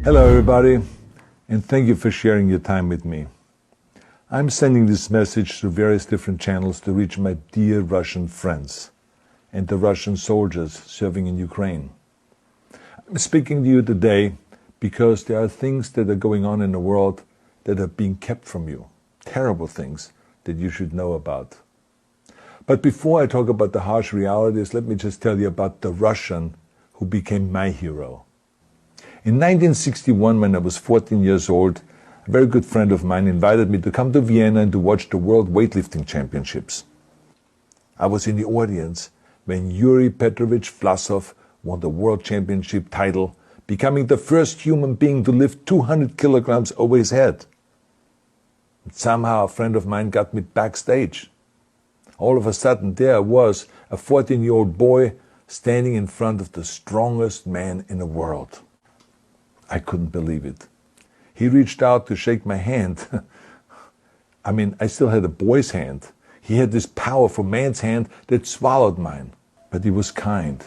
Hello everybody, and thank you for sharing your time with me. I'm sending this message through various different channels to reach my dear Russian friends and the Russian soldiers serving in Ukraine. I'm speaking to you today because there are things that are going on in the world that are being kept from you, terrible things that you should know about. But before I talk about the harsh realities, let me just tell you about the Russian who became my hero. In 1961, when I was 14 years old, a very good friend of mine invited me to come to Vienna and to watch the World Weightlifting Championships. I was in the audience when Yuri Petrovich Vlasov won the World Championship title, becoming the first human being to lift 200 kilograms over his head. And somehow a friend of mine got me backstage. All of a sudden there was a 14-year-old boy standing in front of the strongest man in the world. I couldn't believe it. He reached out to shake my hand. I still had a boy's hand. He had this powerful man's hand that swallowed mine. But he was kind,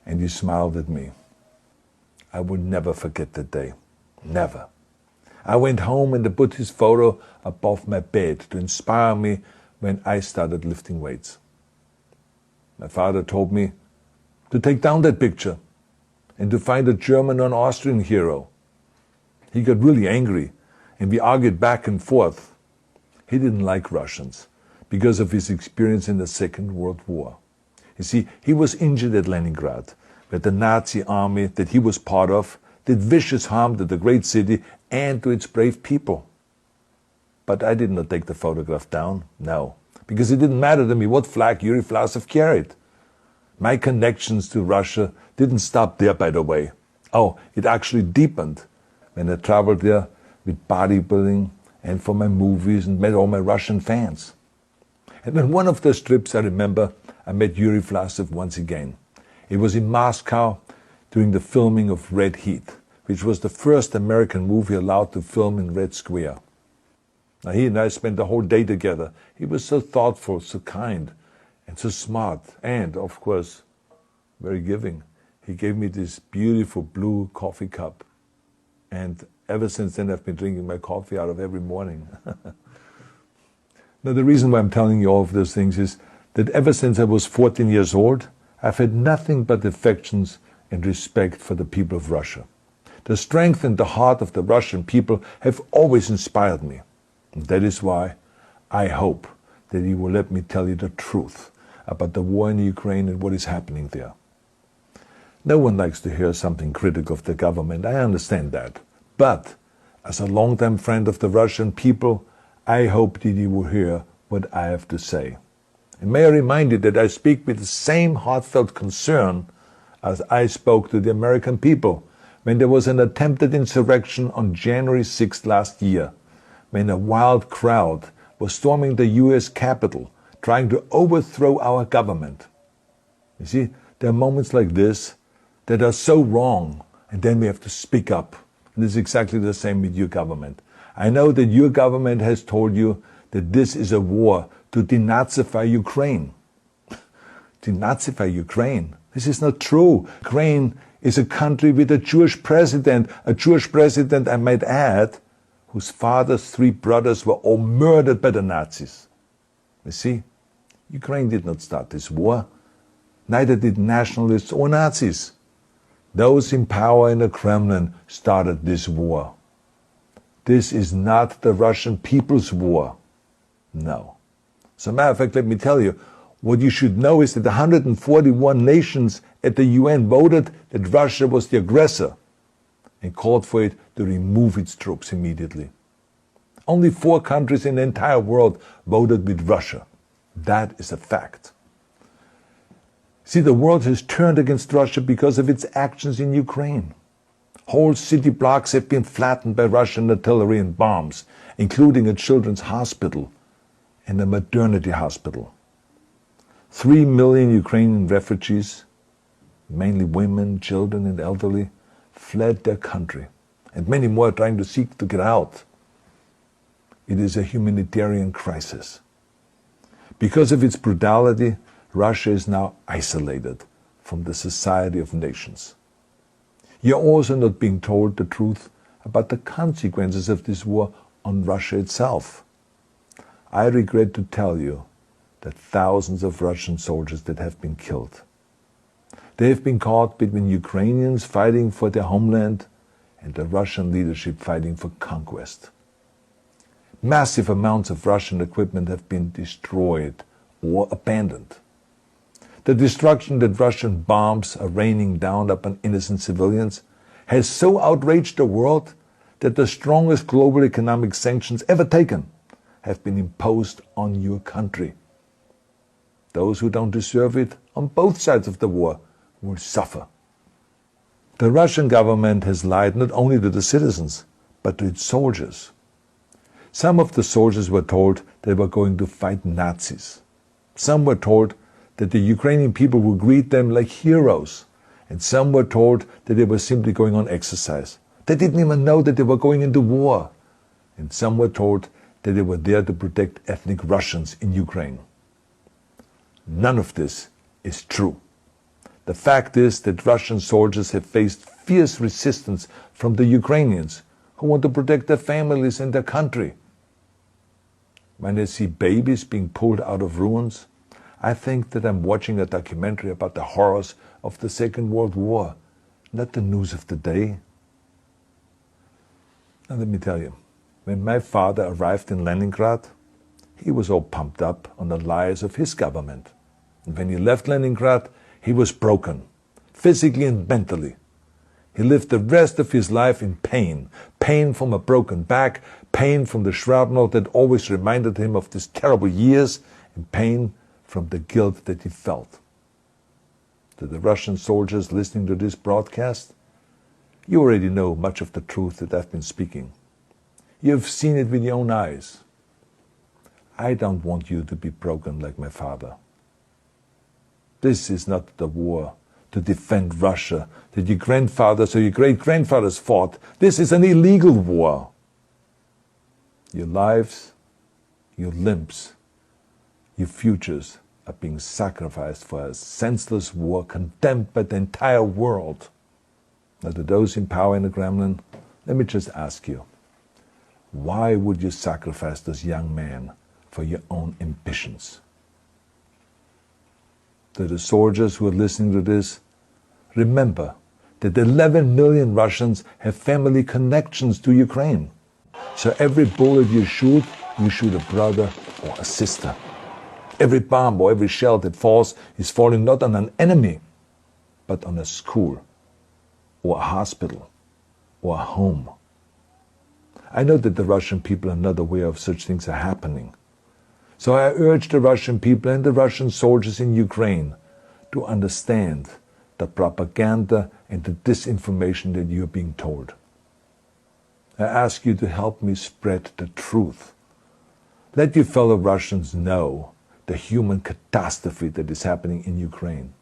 and he smiled at me. I will never forget that day. Never. I went home and I put his photo above my bed to inspire me when I started lifting weights. My father told me to take down that picture and to find a German or an Austrian hero. He got really angry, and we argued back and forth. He didn't like Russians because of his experience in the Second World War. You see, he was injured at Leningrad, where the Nazi army that he was part of did vicious harm to the great city and to its brave people. But I did not take the photograph down, no, because it didn't matter to me what flag Yuri Vlasov carried. My connections to Russia didn't stop there, by the way. Oh, it actually deepened when I traveled there with bodybuilding and for my movies and met all my Russian fans. And on one of those trips, I remember, I met Yuri Vlasov once again. It was in Moscow during the filming of Red Heat, which was the first American movie allowed to film in Red Square. Now, he and I spent the whole day together. He was so thoughtful, so kind, and so smart, and, of course, very giving. He gave me this beautiful blue coffee cup. And ever since then, I've been drinking my coffee out of every morning. Now, the reason why I'm telling you all of those things is that ever since I was 14 years old, I've had nothing but affections and respect for the people of Russia. The strength and the heart of the Russian people have always inspired me. And that is why I hope that you will let me tell you the truth about the war in Ukraine and what is happening there. No one likes to hear something critical of the government, I understand that. But as a longtime friend of the Russian people, I hope that you will hear what I have to say. And may I remind you that I speak with the same heartfelt concern as I spoke to the American people when there was an attempted insurrection on January 6th last year, when a wild crowd was storming the US Capitol, trying to overthrow our government. You see, there are moments like this that are so wrong, and then we have to speak up. And it's exactly the same with your government. I know that your government has told you that this is a war to denazify Ukraine. Denazify Ukraine? This is not true. Ukraine is a country with a Jewish president, I might add, whose father's 3 brothers were all murdered by the Nazis. You see, Ukraine did not start this war. Neither did nationalists or Nazis. Those in power in the Kremlin started this war. This is not the Russian people's war. No. As a matter of fact, let me tell you, what you should know is that 141 nations at the UN voted that Russia was the aggressor and called for it to remove its troops immediately. Only 4 countries in the entire world voted with Russia. That is a fact. See, the world has turned against Russia because of its actions in Ukraine. Whole city blocks have been flattened by Russian artillery and bombs, including a children's hospital and a maternity hospital. 3 million Ukrainian refugees, mainly women, children and elderly, fled their country, and many more are trying to seek to get out. It is a humanitarian crisis. Because of its brutality, Russia is now isolated from the society of nations. You're also not being told the truth about the consequences of this war on Russia itself. I regret to tell you that thousands of Russian soldiers that have been killed. They have been caught between Ukrainians fighting for their homeland and the Russian leadership fighting for conquest. Massive amounts of Russian equipment have been destroyed or abandoned. The destruction that Russian bombs are raining down upon innocent civilians has so outraged the world that the strongest global economic sanctions ever taken have been imposed on your country. Those who don't deserve it on both sides of the war will suffer. The Russian government has lied not only to the citizens, but to its soldiers. Some of the soldiers were told they were going to fight Nazis. Some were told that the Ukrainian people would greet them like heroes, and some were told that they were simply going on exercise. They didn't even know that they were going into war. And some were told that they were there to protect ethnic Russians in Ukraine. None of this is true. The fact is that Russian soldiers have faced fierce resistance from the Ukrainians who want to protect their families and their country. When I see babies being pulled out of ruins, I think that I'm watching a documentary about the horrors of the Second World War, not the news of the day. Now let me tell you, when my father arrived in Leningrad, he was all pumped up on the lies of his government. And when he left Leningrad, he was broken, physically and mentally. He lived the rest of his life in pain. Pain from a broken back, pain from the shrapnel that always reminded him of these terrible years, and pain from the guilt that he felt. To the Russian soldiers listening to this broadcast, you already know much of the truth that I've been speaking. You've seen it with your own eyes. I don't want you to be broken like my father. This is not the war to defend Russia that your grandfathers or your great-grandfathers fought. This is an illegal war. Your lives, your limbs, your futures are being sacrificed for a senseless war condemned by the entire world. Now, to those in power in the Kremlin, let me just ask you, why would you sacrifice those young men for your own ambitions? To the soldiers who are listening to this, remember that 11 million Russians have family connections to Ukraine. So every bullet you shoot a brother or a sister. Every bomb or every shell that falls is falling not on an enemy, but on a school, or a hospital, or a home. I know that the Russian people are not aware of such things are happening. So I urge the Russian people and the Russian soldiers in Ukraine to understand the propaganda and the disinformation that you are being told. I ask you to help me spread the truth. Let your fellow Russians know the human catastrophe that is happening in Ukraine.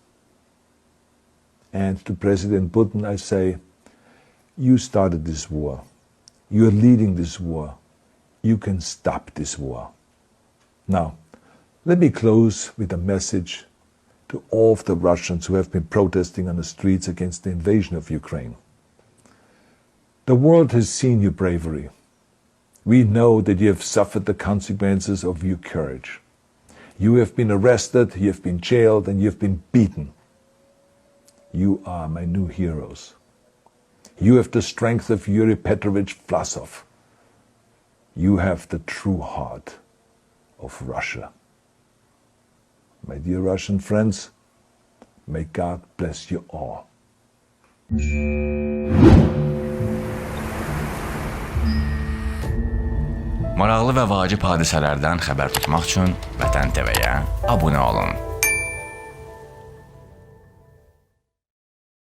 And to President Putin I say, you started this war. You are leading this war. You can stop this war. Now, let me close with a message to all of the Russians who have been protesting on the streets against the invasion of Ukraine. The world has seen your bravery. We know that you have suffered the consequences of your courage. You have been arrested, you have been jailed, and you have been beaten. You are my new heroes. You have the strength of Yuri Petrovich Vlasov. You have the true heart of Russia. My dear Russian friends, may God bless you all. Maraqlı və vacib hadisələrdən xəbər tutmaq üçün Veten TV-yə abunə olun.